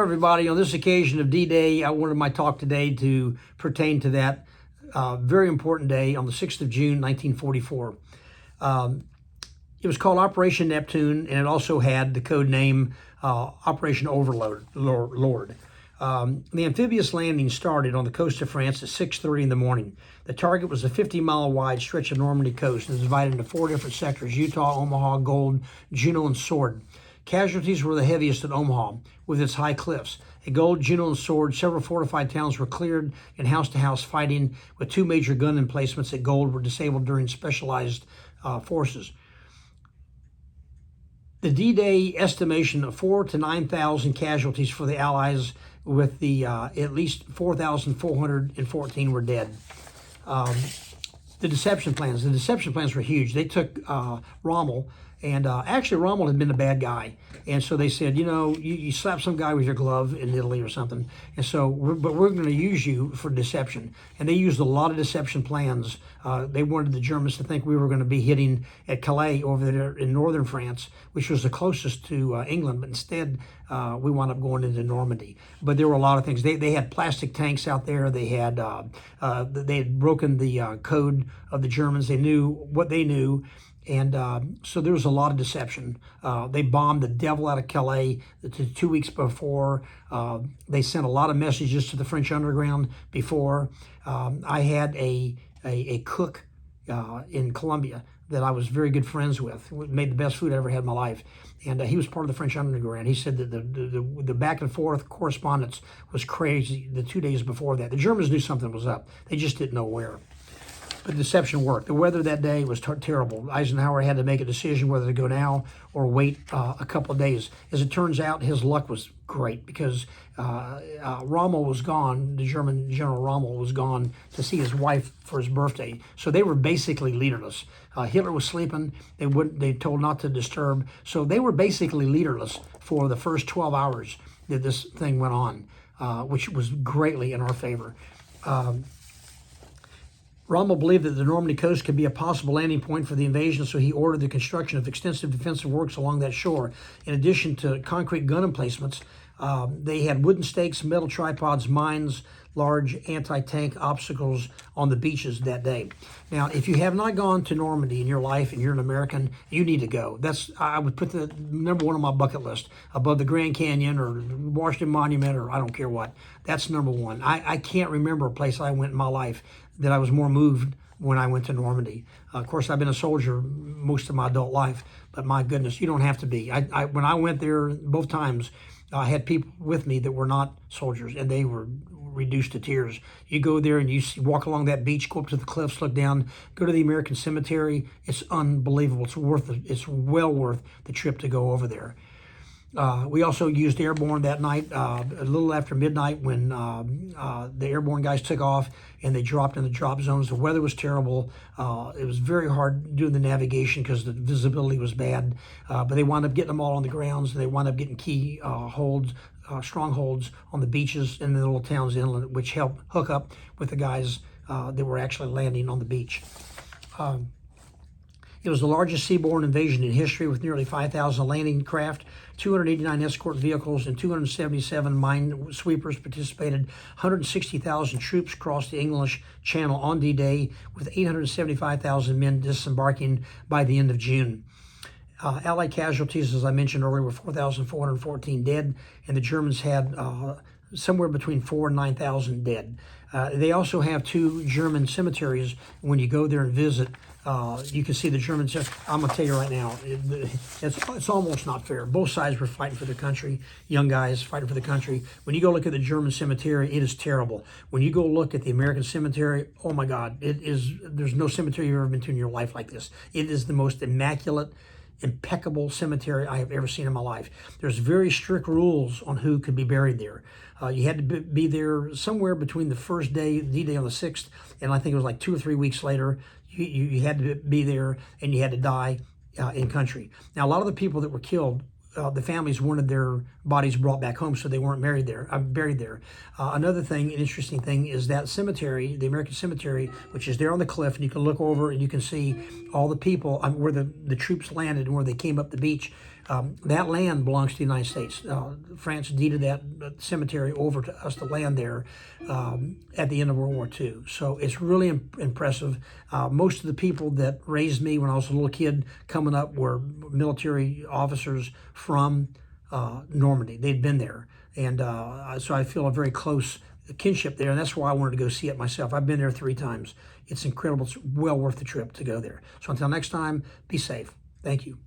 everybody. On this occasion of D-Day, I wanted my talk today to pertain to that very important day on the 6th of June, 1944. It was called Operation Neptune, and it also had the code name Operation Overlord. The amphibious landing started on the coast of France at 6:30 in the morning. The target was a 50-mile wide stretch of Normandy coast and was divided into 4 different sectors: Utah, Omaha, Gold, Juno, and Sword. Casualties were the heaviest at Omaha, with its high cliffs. At Gold, Juno, and Sword, several fortified towns were cleared, and house-to-house fighting with 2 major gun emplacements at Gold were disabled during specialized forces. The D-Day estimation of 4,000 to 9,000 casualties for the Allies, with the at least 4,414 were dead. The deception plans were huge. They took Rommel, and actually Rommel had been a bad guy, and so they said, you know, you slap some guy with your glove in Italy or something, and so we're going to use you for deception. And they used a lot of deception plans. They wanted the Germans to think we were going to be hitting at Calais over there in northern France, which was the closest to England, but instead we wound up going into Normandy. But there were a lot of things. They had plastic tanks out there. They had broken the code of the Germans. They knew what they knew. And so there was a lot of deception. They bombed the devil out of Calais 2 weeks before. They sent a lot of messages to the French underground before. I had a cook in Colombia that I was very good friends with. We made the best food I ever had in my life. And he was part of the French underground. He said that the back and forth correspondence was crazy the 2 days before that. The Germans knew something was up. They just didn't know where. But deception worked. The weather that day was terrible. Eisenhower had to make a decision whether to go now or wait a couple of days. As it turns out, his luck was great because Rommel was gone. The German General Rommel was gone to see his wife for his birthday. So they were basically leaderless. Hitler was sleeping. They told not to disturb. So they were basically leaderless for the first 12 hours that this thing went on, which was greatly in our favor. Rommel believed that the Normandy coast could be a possible landing point for the invasion, so he ordered the construction of extensive defensive works along that shore. In addition to concrete gun emplacements, they had wooden stakes, metal tripods, mines, large anti-tank obstacles on the beaches that day. Now, if you have not gone to Normandy in your life and you're an American, you need to go. I would put the number 1 on my bucket list, above the Grand Canyon or Washington Monument or I don't care what. That's number 1. I can't remember a place I went in my life that I was more moved when I went to Normandy. Of course, I've been a soldier most of my adult life, but my goodness, you don't have to be. When I went there both times, I had people with me that were not soldiers, and they were reduced to tears. You go there and you walk along that beach, go up to the cliffs, look down, go to the American cemetery. It's unbelievable. It's well worth the trip to go over there. We also used airborne that night, a little after midnight, when the airborne guys took off and they dropped in the drop zones. The weather was terrible. It was very hard doing the navigation because the visibility was bad. But they wound up getting them all on the grounds. They wound up getting key strongholds on the beaches and the little towns inland, which helped hook up with the guys that were actually landing on the beach. It was the largest seaborne invasion in history, with nearly 5,000 landing craft, 289 escort vehicles, and 277 mine sweepers participated. 160,000 troops crossed the English Channel on D-Day, with 875,000 men disembarking by the end of June. Allied casualties, as I mentioned earlier, were 4,414 dead, and the Germans had somewhere between 4,000 and 9,000 dead. They also have 2 German cemeteries. When you go there and visit, you can see the German cemetery. I'm going to tell you right now, it's almost not fair. Both sides were fighting for their country, young guys fighting for the country. When you go look at the German cemetery, it is terrible. When you go look at the American cemetery, oh my God, there's no cemetery you've ever been to in your life like this. It is the most immaculate, impeccable cemetery I have ever seen in my life. There's very strict rules on who could be buried there. You had to be there somewhere between the first day, D-Day on the 6th, and I think it was like 2 or 3 weeks later. You had to be there, and you had to die in country. Now, a lot of the people that were killed, the families wanted their bodies brought back home, so they weren't buried there. Another thing, an interesting thing, is that cemetery, the American cemetery, which is there on the cliff, and you can look over and you can see all the people where the troops landed and where they came up the beach. That land belongs to the United States. France deeded that cemetery over to us, the land there, at the end of World War II. So it's really impressive. Most of the people that raised me when I was a little kid coming up were military officers from Normandy. They'd been there. And so I feel a very close kinship there, and that's why I wanted to go see it myself. I've been there 3 times. It's incredible. It's well worth the trip to go there. So until next time, be safe. Thank you.